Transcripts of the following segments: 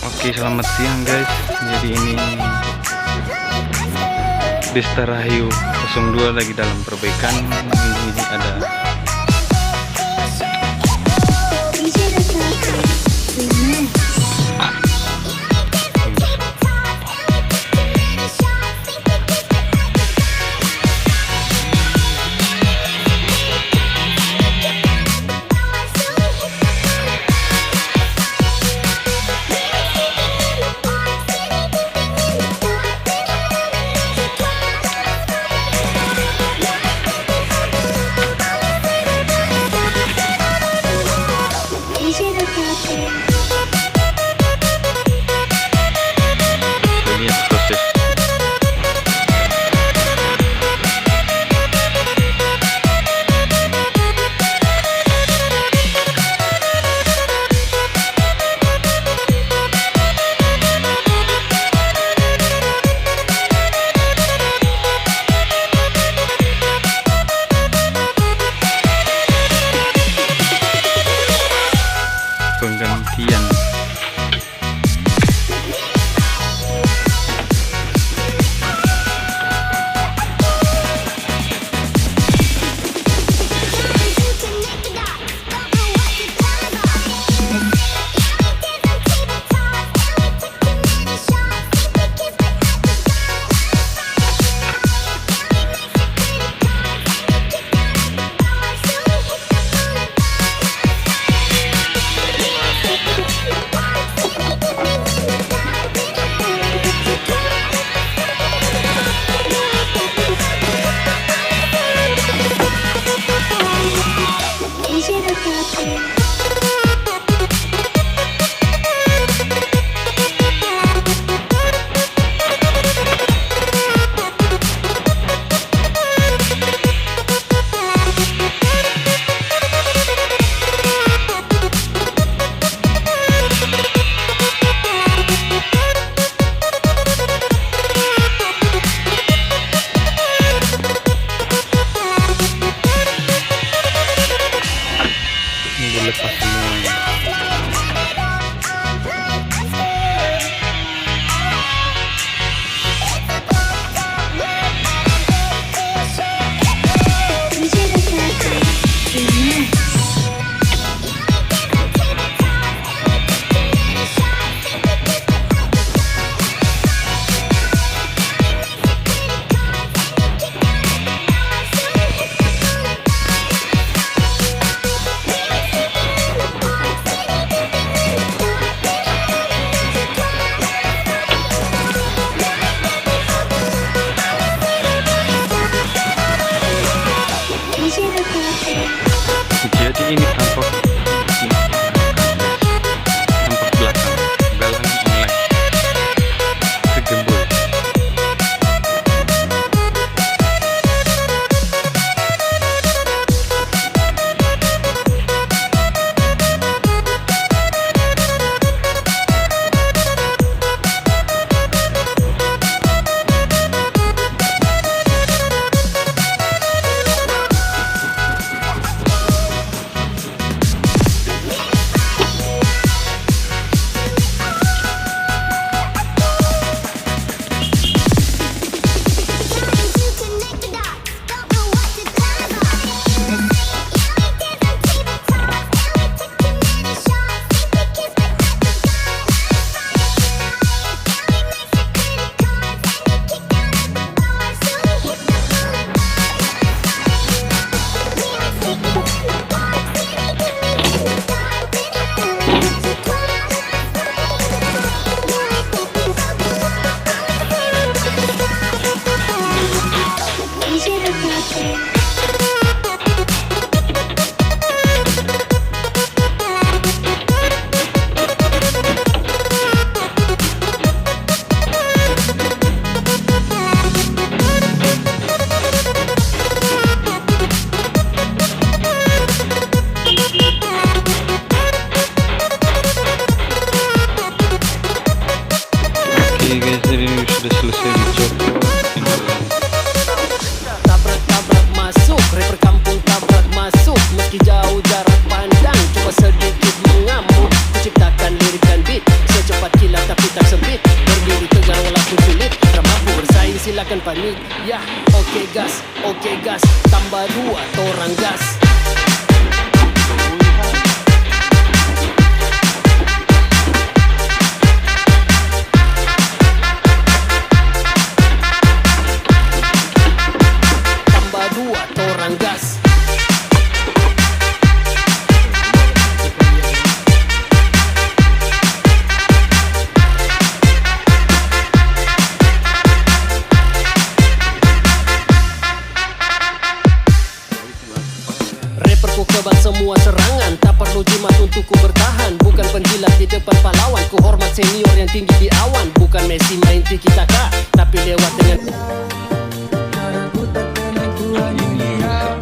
Oke, selamat siang guys. Jadi ini Desta Rahayu 02 lagi dalam perbaikan. Ini ada penggantian. Dilepas semuanya. Jadi ini tampak belakang galang online kegembul. Oke guys, jadi ini sudah selesai dicopot. Tabrak-tabrak masuk, rapper kampung tabrak masuk. Meski jauh jarak pandang, cuma sedikit mengamuk. Ku ciptakan lirikan beat secepat dapat kilat tapi tak sempit. Berdiri tegar walaupun sulit, tak mampu bersaing silakan panik. Ya, oke gas, tambah 2 torang gas. Tambah 2 torang gas. Rapperku kebal semua serangan, tak perlu jimat untuk ku bertahan. Bukan penjilat di depan pahlawan, ku hormat senior yang tinggi di awan. Bukan Messi main tiki-taka, tapi lewat dengan Aku tak kenal ku hanya diam.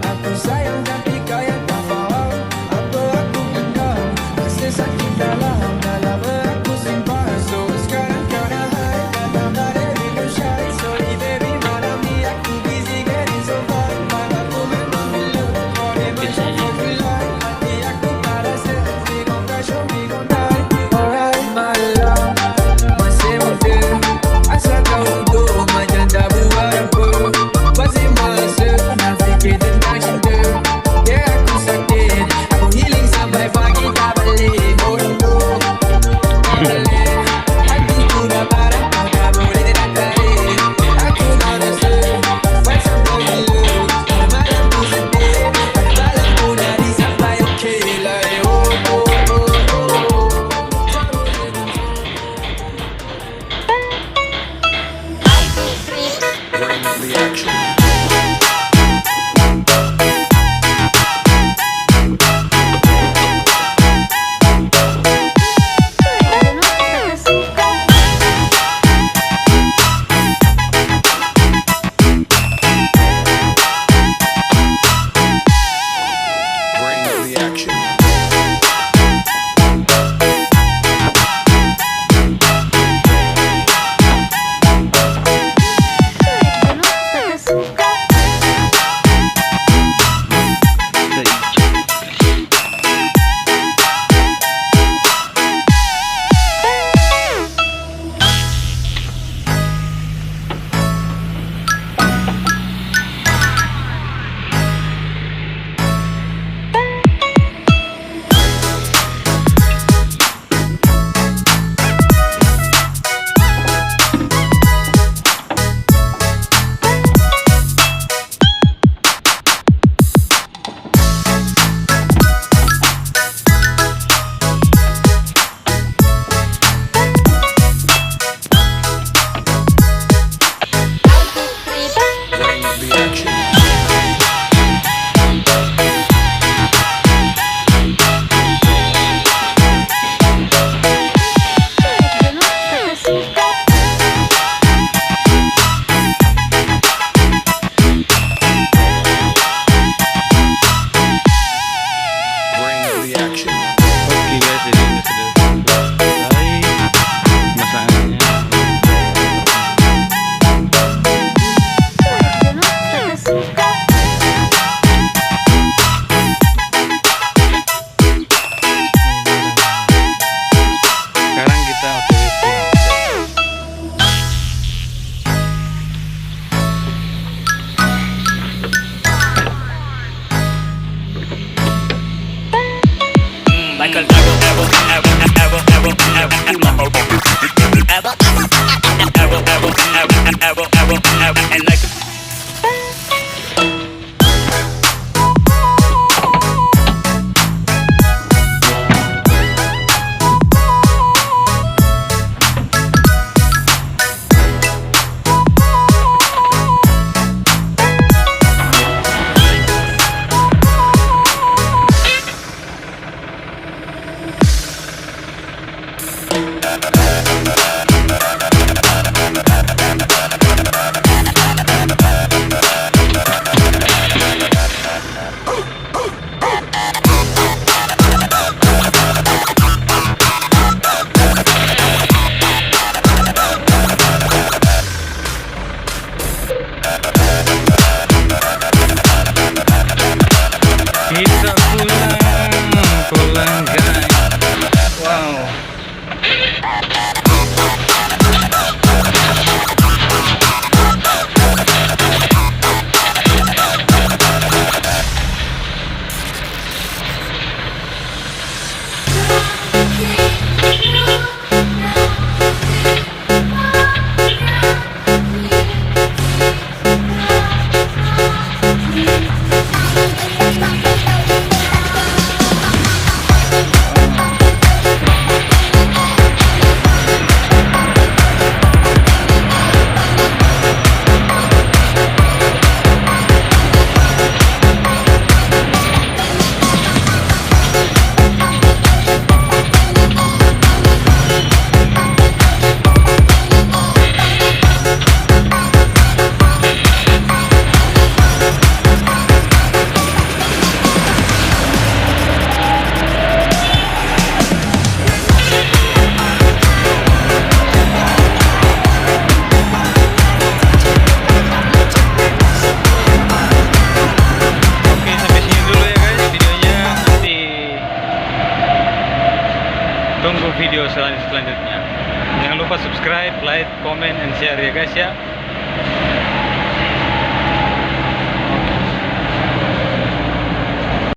Aku sayang tapi kau yang tak faham. Apa aku pendam, rasa sakit dalam aku simpan. So sekarang kau dah hide, datang dari window shine. Sorry baby, malam ni aku busy getting so far. Mataku memang belum, kau ni macam popular. Hati aku tak rasa, we gon' crash or we gon' die. Alright my love, masih muda, asal kau hidup macam tak buat apa. Masih masa nak fikir tentang cinta. Yeah, aku sakit, aku healing sampai pagi tak balik. Oh no, tak boleh. Hatiku dah parah, kau tak boleh nak tarik. Aku dah rasa macam kau gila. Malam ku sedih, malam ku nari sampai okay lah. Oh oh oh oh. Oke guys, jadi ini sudah selesai masakannya. Sekarang kita otw pulang. Like an arrow, and like Kita pulang guys. Wow. tunggu video selanjutnya. Jangan lupa subscribe, like, comment, and share ya guys ya.